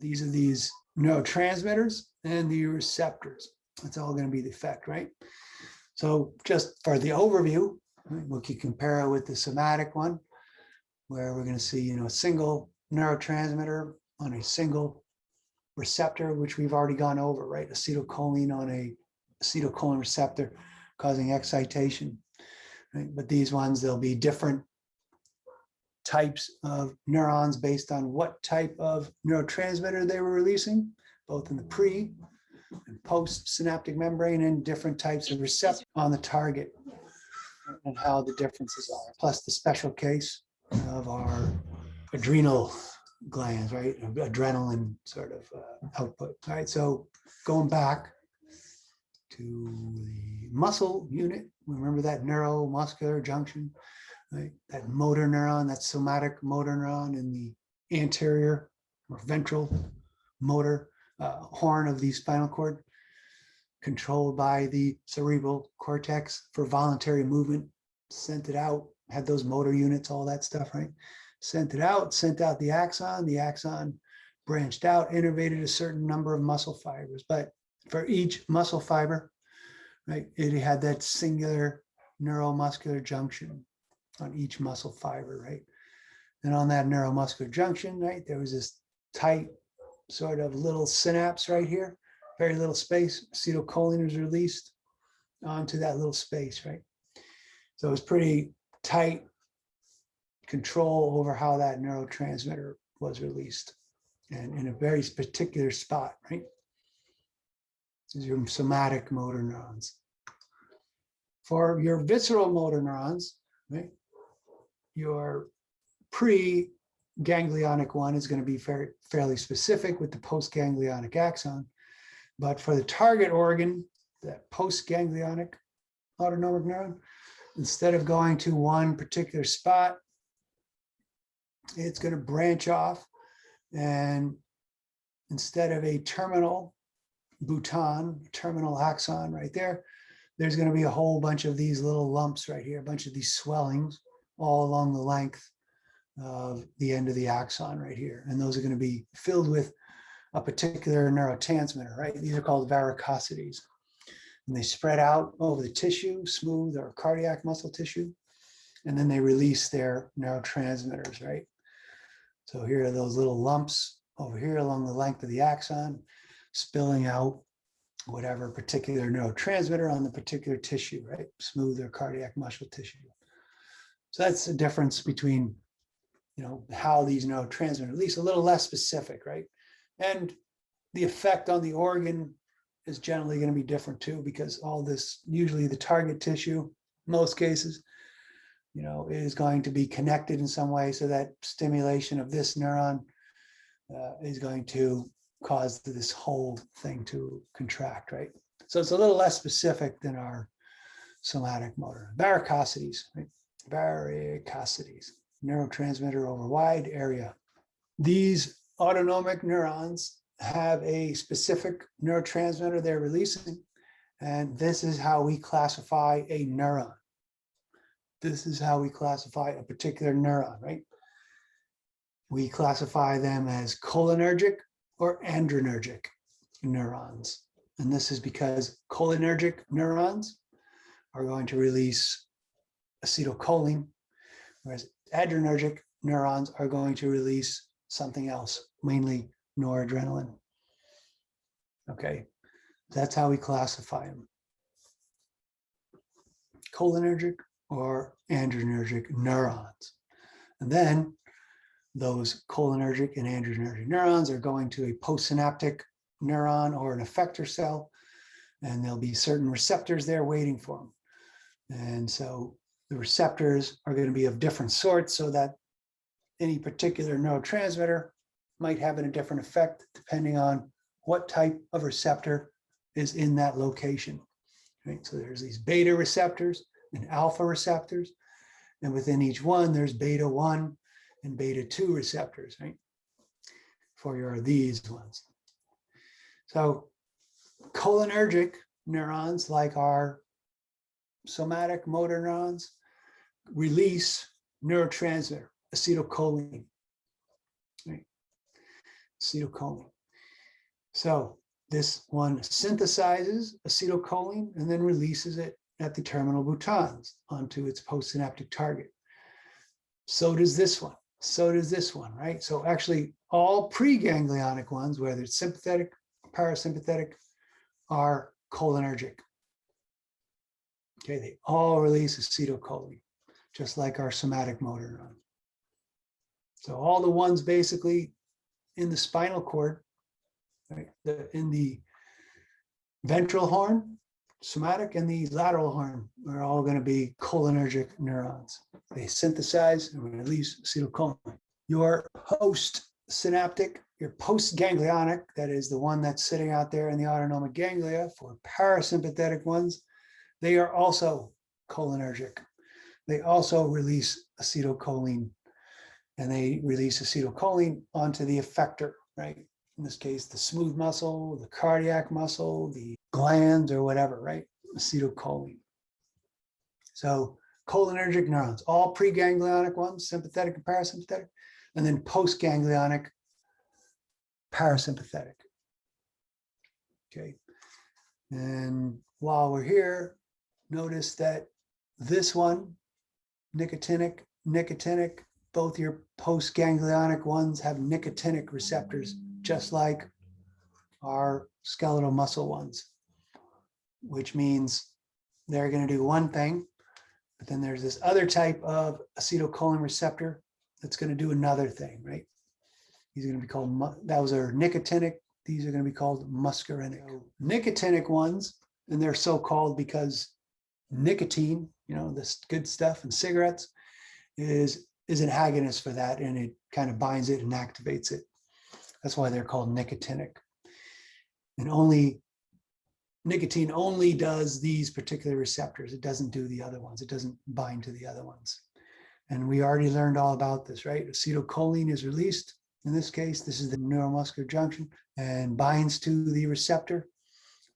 these are these neurotransmitters and the receptors. That's all going to be the effect, right? So just for the overview, we can compare it with the somatic one, where we're going to see, a single neurotransmitter on a single receptor, which we've already gone over, right? Acetylcholine on a acetylcholine receptor causing excitation, right? But these ones, there'll be different types of neurons based on what type of neurotransmitter they were releasing, both in the pre and post synaptic membrane, and different types of receptors on the target and how the differences are, plus the special case of our adrenal glands, right? Adrenaline sort of output. All right, so going back to the muscle unit, remember that neuromuscular junction, right? That motor neuron, that somatic motor neuron in the anterior or ventral motor horn of the spinal cord, controlled by the cerebral cortex for voluntary movement, sent it out, had those motor units, all that stuff, right? Sent out the axon branched out, innervated a certain number of muscle fibers. But for each muscle fiber, right, it had that singular neuromuscular junction on each muscle fiber, right? And on that neuromuscular junction, right, there was this tight sort of little synapse right here, very little space. Acetylcholine was released onto that little space, right? So it was pretty tight control over how that neurotransmitter was released, and in a very particular spot, right? These are your somatic motor neurons. For your visceral motor neurons, right, your pre-ganglionic one is going to be fairly specific with the post-ganglionic axon. But for the target organ, that post-ganglionic autonomic neuron, instead of going to one particular spot, it's going to branch off, and instead of a terminal bouton, terminal axon right there, there's going to be a whole bunch of these little lumps right here, a bunch of these swellings all along the length of the end of the axon right here. And those are going to be filled with a particular neurotransmitter, right? These are called varicosities. And they spread out over the tissue, smooth or cardiac muscle tissue, and then they release their neurotransmitters, right? So here are those little lumps over here along the length of the axon, spilling out whatever particular neurotransmitter on the particular tissue, right? Smooth or cardiac muscle tissue. So that's the difference between, how these neurotransmitters, at least a little less specific, right? And the effect on the organ is generally going to be different too, because all this, usually the target tissue, most cases, is going to be connected in some way. So that stimulation of this neuron is going to cause this whole thing to contract, right? So it's a little less specific than our somatic motor. Varicosities, right? Varicosities, neurotransmitter over wide area. These autonomic neurons have a specific neurotransmitter they're releasing, and this is how we classify a neuron. This is how we classify a particular neuron, right? We classify them as cholinergic or adrenergic neurons. And this is because cholinergic neurons are going to release acetylcholine, whereas adrenergic neurons are going to release something else, mainly noradrenaline. Okay, that's how we classify them. Cholinergic or adrenergic neurons. And then those cholinergic and adrenergic neurons are going to a postsynaptic neuron or an effector cell, and there'll be certain receptors there waiting for them. And so the receptors are going to be of different sorts, so that any particular neurotransmitter might have a different effect depending on what type of receptor is in that location. Right? So there's these beta receptors and alpha receptors, and within each one there's beta 1 and beta 2 receptors, right? For these ones. So cholinergic neurons, like our somatic motor neurons, release neurotransmitter acetylcholine, right? acetylcholine. So this one synthesizes acetylcholine and then releases it at the terminal boutons onto its postsynaptic target. So does this one. So does this one, right? So actually all preganglionic ones, whether it's sympathetic, parasympathetic, are cholinergic. Okay, they all release acetylcholine, just like our somatic motor neuron. So all the ones basically in the spinal cord, right, in the ventral horn, somatic, and the lateral horn are all going to be cholinergic neurons. They synthesize and release acetylcholine. Your postsynaptic, your postganglionic, that is the one that's sitting out there in the autonomic ganglia for parasympathetic ones, they are also cholinergic. They also release acetylcholine, and they release acetylcholine onto the effector, right? In this case, the smooth muscle, the cardiac muscle, the glands, or whatever, right? Acetylcholine. So cholinergic neurons, all preganglionic ones, sympathetic and parasympathetic, and then postganglionic, parasympathetic. Okay. And while we're here, notice that this one, nicotinic, both your postganglionic ones have nicotinic receptors, just like our skeletal muscle ones, which means they're going to do one thing, but then there's this other type of acetylcholine receptor that's going to do another thing, right? These are going to be called, those are nicotinic. These are going to be called muscarinic. Nicotinic ones, and they're so called because nicotine, you know, this good stuff in cigarettes, is an agonist for that, and it kind of binds it and activates it. That's why they're called nicotinic. And nicotine only does these particular receptors. It doesn't do the other ones. It doesn't bind to the other ones. And we already learned all about this, right? Acetylcholine is released. In this case, this is the neuromuscular junction, and binds to the receptor.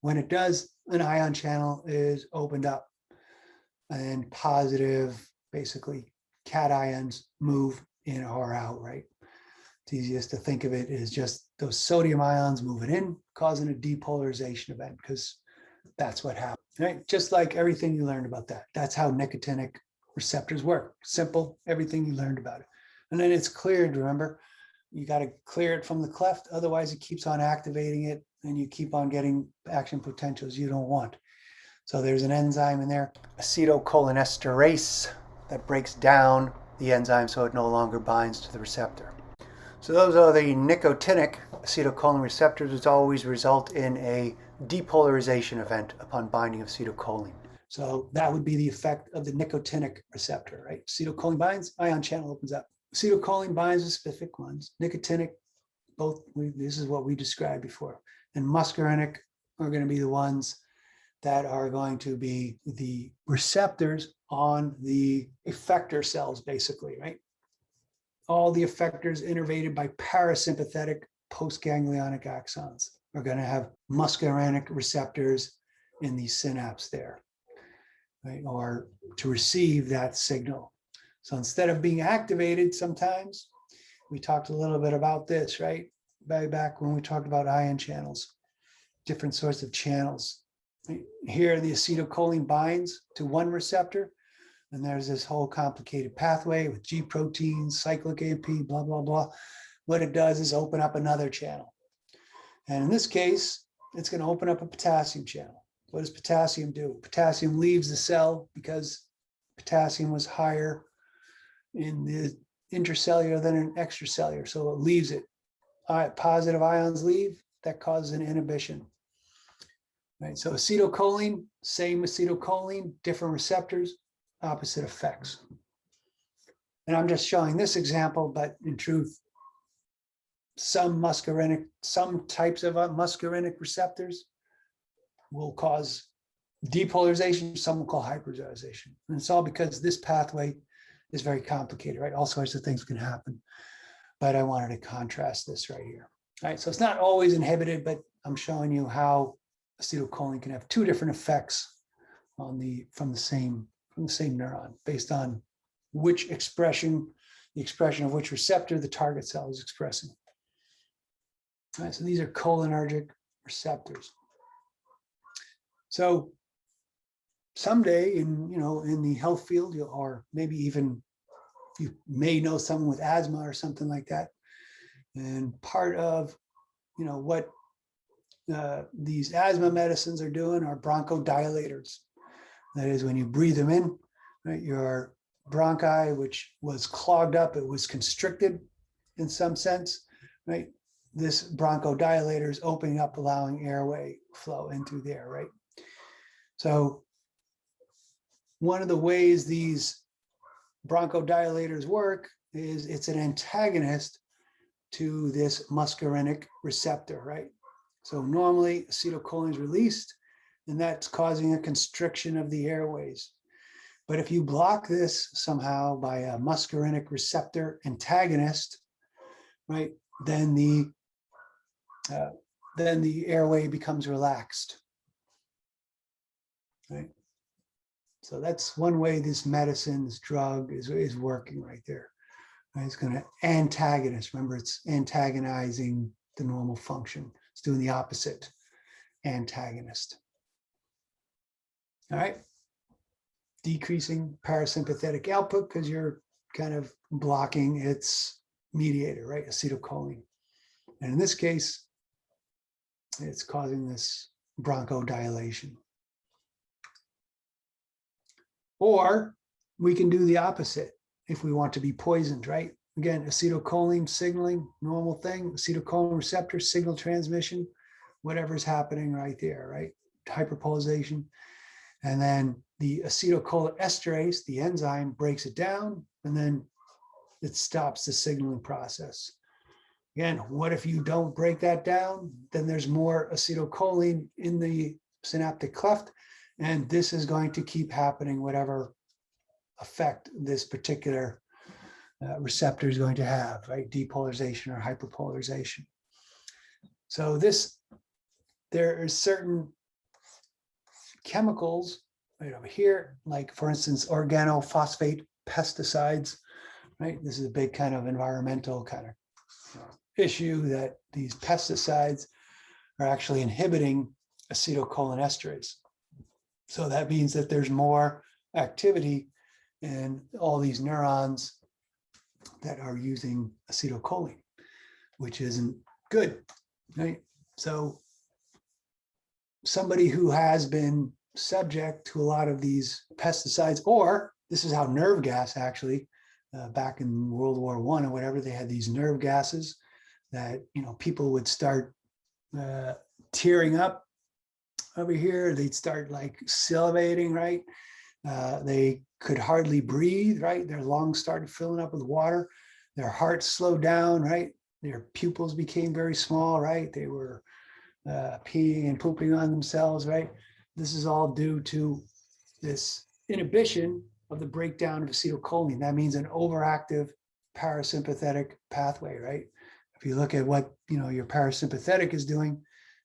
When it does, an ion channel is opened up, and positive, basically, cations move in or out, right? It's easiest to think of it as just those sodium ions moving in, causing a depolarization event, because that's what happens, right? Just like everything you learned about that. That's how nicotinic receptors work. Simple, everything you learned about it. And then it's cleared, remember? You got to clear it from the cleft, otherwise it keeps on activating it, and you keep on getting action potentials you don't want. So there's an enzyme in there, acetylcholinesterase, that breaks down the enzyme so it no longer binds to the receptor. So those are the nicotinic acetylcholine receptors, which always result in a depolarization event upon binding of acetylcholine. So that would be the effect of the nicotinic receptor, right? Acetylcholine binds, ion channel opens up. Acetylcholine binds with specific ones. Nicotinic, this is what we described before. And muscarinic are going to be the ones that are going to be the receptors on the effector cells, basically, right? All the effectors innervated by parasympathetic postganglionic axons are going to have muscarinic receptors in the synapse there, right? Or to receive that signal. So instead of being activated, sometimes we talked a little bit about this, right? Back when we talked about ion channels, different sorts of channels. Here, the acetylcholine binds to one receptor, and there's this whole complicated pathway with G proteins, cyclic AMP, blah, blah, blah. What it does is open up another channel. And in this case, it's going to open up a potassium channel. What does potassium do? Potassium leaves the cell because potassium was higher in the intracellular than in extracellular, so it leaves it. All right, positive ions leave, that causes an inhibition. Right, so acetylcholine, same acetylcholine, different receptors, opposite effects. And I'm just showing this example, but in truth, some types of muscarinic receptors will cause depolarization, some will call hyperzonization. And it's all because this pathway is very complicated, right? All sorts of things can happen. But I wanted to contrast this right here. All right, so it's not always inhibited, but I'm showing you how acetylcholine can have two different effects on from the same neuron based on which the expression of which receptor the target cell is expressing. All right, so these are cholinergic receptors. So someday in the health field, or maybe even you may know someone with asthma or something like that. And part of what these asthma medicines are doing are bronchodilators. That is, when you breathe them in, right, your bronchi, which was clogged up, it was constricted in some sense, right? This bronchodilator is opening up, allowing airway flow in through there, right? So one of the ways these bronchodilators work is it's an antagonist to this muscarinic receptor, right? So normally acetylcholine is released, and that's causing a constriction of the airways. But if you block this somehow by a muscarinic receptor antagonist, right, then the airway becomes relaxed, right? So that's one way this medicine, this drug is working right there. Right? It's going to antagonist. Remember, it's antagonizing the normal function. It's doing the opposite, antagonist. All right. Decreasing parasympathetic output because you're kind of blocking its mediator, right? Acetylcholine. And in this case, it's causing this bronchodilation. Or we can do the opposite if we want to be poisoned, right? Again, acetylcholine signaling, normal thing, acetylcholine receptor, signal transmission, whatever's happening right there, right? Hyperpolarization. And then the acetylcholinesterase, the enzyme, breaks it down, and then it stops the signaling process. Again, what if you don't break that down? Then there's more acetylcholine in the synaptic cleft, and this is going to keep happening, whatever effect this particular receptor is going to have, right? Depolarization or hyperpolarization. So there are certain chemicals right over here, like for instance, organophosphate pesticides, right? This is a big kind of environmental kind of issue, that these pesticides are actually inhibiting acetylcholinesterase. So that means that there's more activity in all these neurons that are using acetylcholine, which isn't good, right? So somebody who has been subject to a lot of these pesticides, or this is how nerve gas actually, back in World War I or whatever, they had these nerve gases that, people would start tearing up over here. They'd start like salivating, right? They could hardly breathe, right? Their lungs started filling up with water. Their hearts slowed down, right? Their pupils became very small, right? They were peeing and pooping on themselves, right? This is all due to this inhibition of the breakdown of acetylcholine. That means an overactive parasympathetic pathway, right? If you look at what your parasympathetic is doing,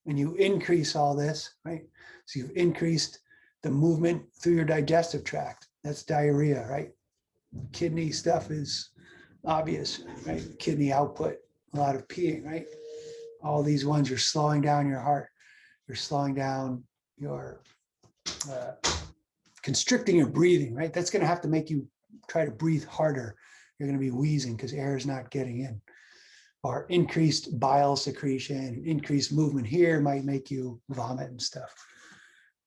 and you increase all this, right? So you've increased the movement through your digestive tract. That's diarrhea, right? Kidney stuff is obvious, right? Kidney output, a lot of peeing, right? All these ones, you're slowing down your heart. You're slowing down your, constricting your breathing, right? That's going to have to make you try to breathe harder. You're going to be wheezing because air is not getting in. Or increased bile secretion, increased movement here might make you vomit and stuff,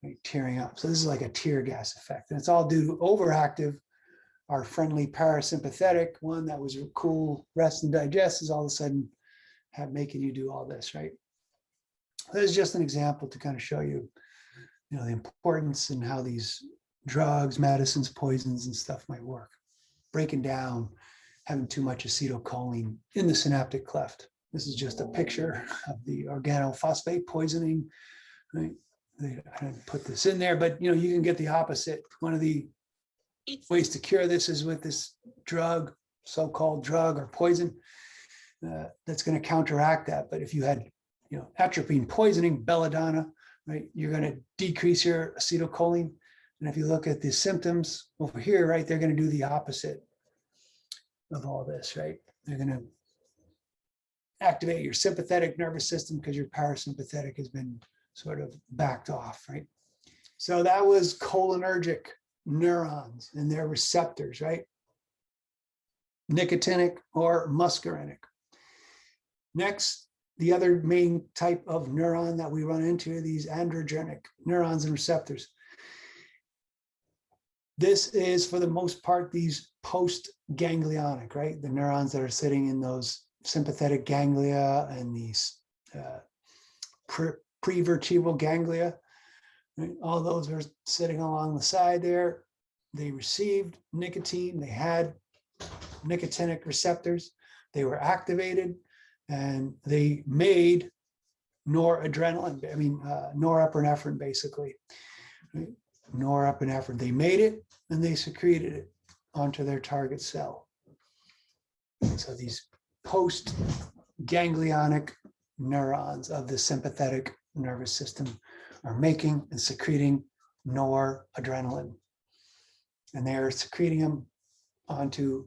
right? Tearing up. So this is like a tear gas effect. And it's all due to overactive. Our friendly parasympathetic one that was cool, rest and digest, is all of a sudden making you do all this, right? This is just an example to kind of show you, the importance and how these drugs, medicines, poisons, and stuff might work. Breaking down, having too much acetylcholine in the synaptic cleft. This is just a picture of the organophosphate poisoning, right? I didn't put this in there, but you can get the opposite. One of the ways to cure this is with this drug, so-called drug or poison, that's going to counteract that. But if you had, atropine poisoning, belladonna, right, you're going to decrease your acetylcholine. And if you look at the symptoms over here, right, they're going to do the opposite of all this, right? They're going to activate your sympathetic nervous system because your parasympathetic has been sort of backed off, right? So that was cholinergic neurons and their receptors, right? Nicotinic or muscarinic. Next, the other main type of neuron that we run into are these androgenic neurons and receptors. This is, for the most part, these post-ganglionic, right? The neurons that are sitting in those sympathetic ganglia and these prevertebral ganglia. Right? All those are sitting along the side there. They received nicotine. They had nicotinic receptors. They were activated, and they made norepinephrine, basically. Right? Norepinephrine. They made it, and they secreted it onto their target cell. So these post-ganglionic neurons of the sympathetic nervous system are making and secreting noradrenaline. And they are secreting them onto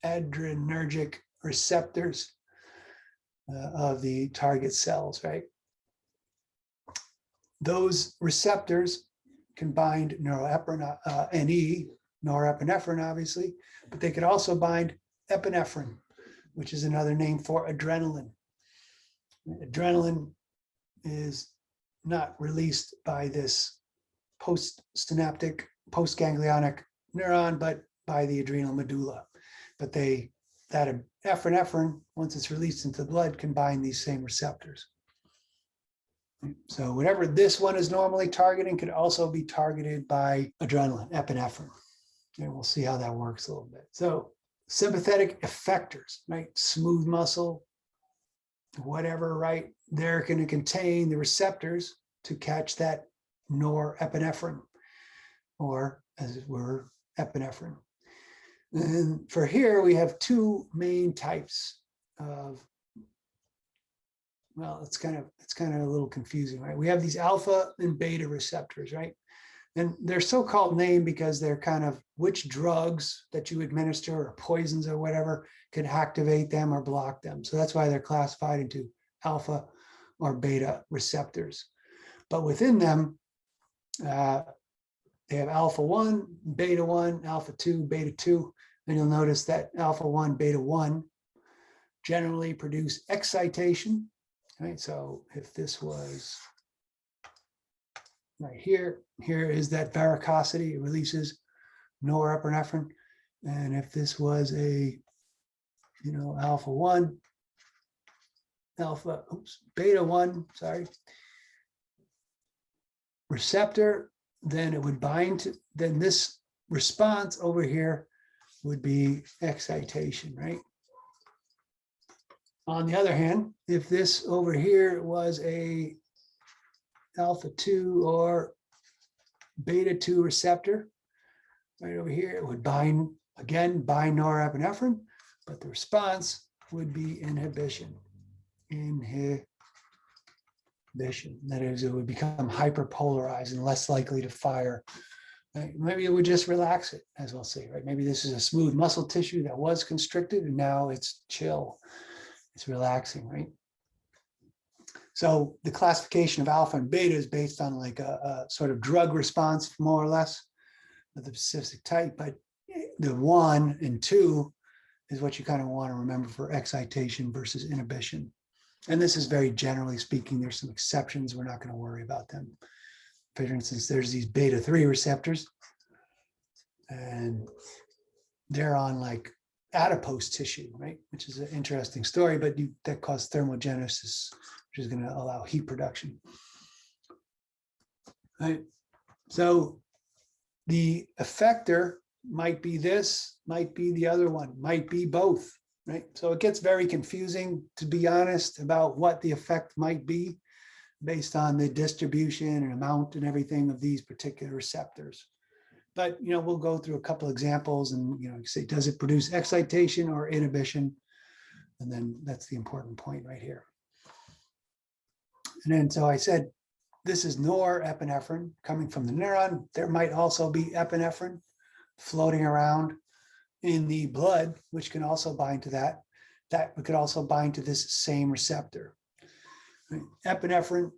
adrenergic receptors of the target cells, right? Those receptors can bind norepinephrine, obviously, but they could also bind epinephrine, which is another name for adrenaline. Adrenaline is not released by this postsynaptic, postganglionic neuron, but by the adrenal medulla. But that epinephrine, once it's released into the blood, can bind these same receptors. So whatever this one is normally targeting could also be targeted by adrenaline, epinephrine. And we'll see how that works a little bit. So sympathetic effectors, right? Smooth muscle, whatever, right? They're going to contain the receptors to catch that norepinephrine, or as it were, epinephrine. And for here, we have two main types of, well, it's kind of a little confusing, right? We have these alpha and beta receptors, right? And they're so-called named because they're kind of which drugs that you administer or poisons or whatever can activate them or block them. So that's why they're classified into alpha or beta receptors. But within them, they have alpha 1, beta 1, alpha 2, beta 2. And you'll notice that alpha 1, beta 1 generally produce excitation. Right, so if this was right here, here is that varicosity, it releases norepinephrine. And if this was a, alpha 1, beta 1, receptor, then it would bind to, then this response over here would be excitation, right? On the other hand, if this over here was a alpha 2 or beta 2 receptor, right over here, it would bind norepinephrine, but the response would be inhibition. That is, it would become hyperpolarized and less likely to fire. Right? Maybe it would just relax it, as we'll see, right? Maybe this is a smooth muscle tissue that was constricted and now it's chill. It's relaxing, right? So the classification of alpha and beta is based on like a sort of drug response, more or less, of the specific type. But the 1 and 2 is what you kind of want to remember for excitation versus inhibition. And this is very generally speaking. There's some exceptions. We're not going to worry about them. For instance, there's these beta 3 receptors, and they're on like adipose tissue, right? Which is an interesting story, but that causes thermogenesis, which is going to allow heat production. Right. So the effector might be this, might be the other one, might be both, right? So it gets very confusing, to be honest, about what the effect might be based on the distribution and amount and everything of these particular receptors. But, we'll go through a couple examples and, say, does it produce excitation or inhibition? And then that's the important point right here. And then, so I said, this is norepinephrine coming from the neuron. There might also be epinephrine floating around in the blood, which can also bind to that. That could also bind to this same receptor. Right? Epinephrine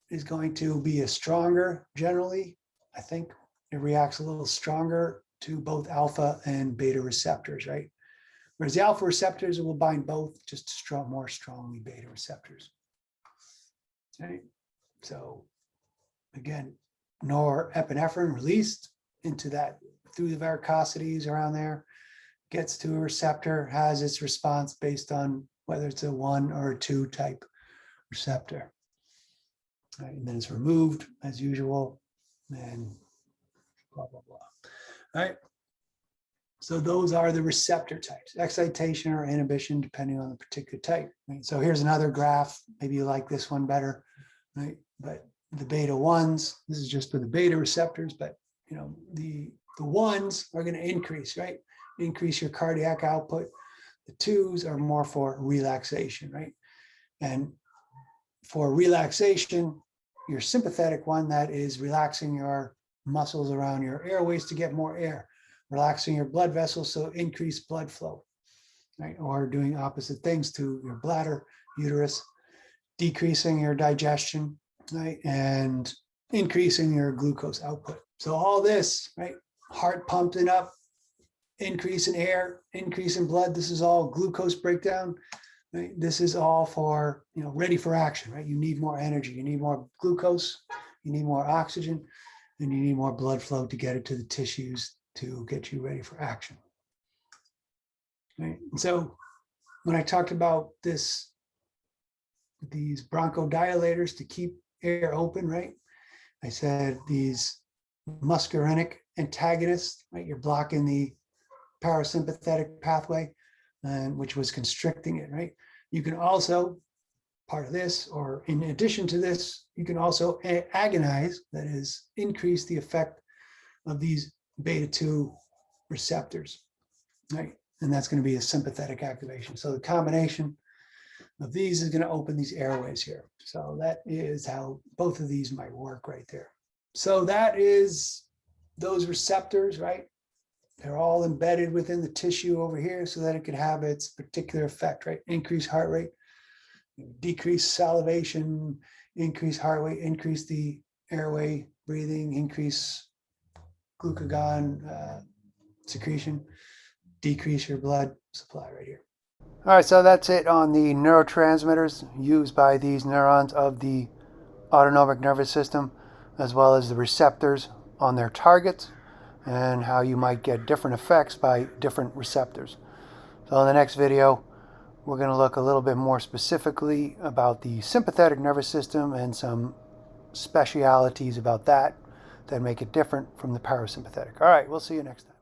is going to be a stronger, generally, I think it reacts a little stronger to both alpha and beta receptors, right? Whereas the alpha receptors will bind both, just more strongly beta receptors. Right? So again, norepinephrine released into that through the varicosities around there, gets to a receptor, has its response based on whether it's a 1 or a 2 type receptor. Right? And then it's removed as usual, and blah, blah, blah. All right. So those are the receptor types, excitation or inhibition, depending on the particular type. Right? So here's another graph. Maybe you like this one better, right? But the beta 1s, this is just for the beta receptors, but you know, the 1s are going to increase, right? Increase your cardiac output. The 2s are more for relaxation, right? And for relaxation, your sympathetic one, that is relaxing your muscles around your airways to get more air, relaxing your blood vessels, so increase blood flow, right? Or doing opposite things to your bladder, uterus, decreasing your digestion, right? And increasing your glucose output. So all this, right? Heart pumping up, increase in air, increase in blood. This is all glucose breakdown, right? This is all for, you know, ready for action, right? You need more energy, you need more glucose, you need more oxygen, and you need more blood flow to get it to the tissues to get you ready for action. Right? And so when I talked about this, these bronchodilators to keep air open, right? I said these muscarinic antagonists, right? You're blocking the parasympathetic pathway, and which was constricting it, right? You can also, part of this, or in addition to this, you can also agonize, that is, increase the effect of these beta 2 receptors, right? And that's going to be a sympathetic activation. So the combination of these is going to open these airways here. So that is how both of these might work right there. So that is those receptors, right? They're all embedded within the tissue over here so that it could have its particular effect, right? Increase heart rate, decrease salivation, increase heart rate, increase the airway breathing, increase glucagon secretion, decrease your blood supply right here. All right, so that's it on the neurotransmitters used by these neurons of the autonomic nervous system, as well as the receptors on their targets, and how you might get different effects by different receptors. So in the next video, we're going to look a little bit more specifically about the sympathetic nervous system and some specialities about that make it different from the parasympathetic. All right, we'll see you next time.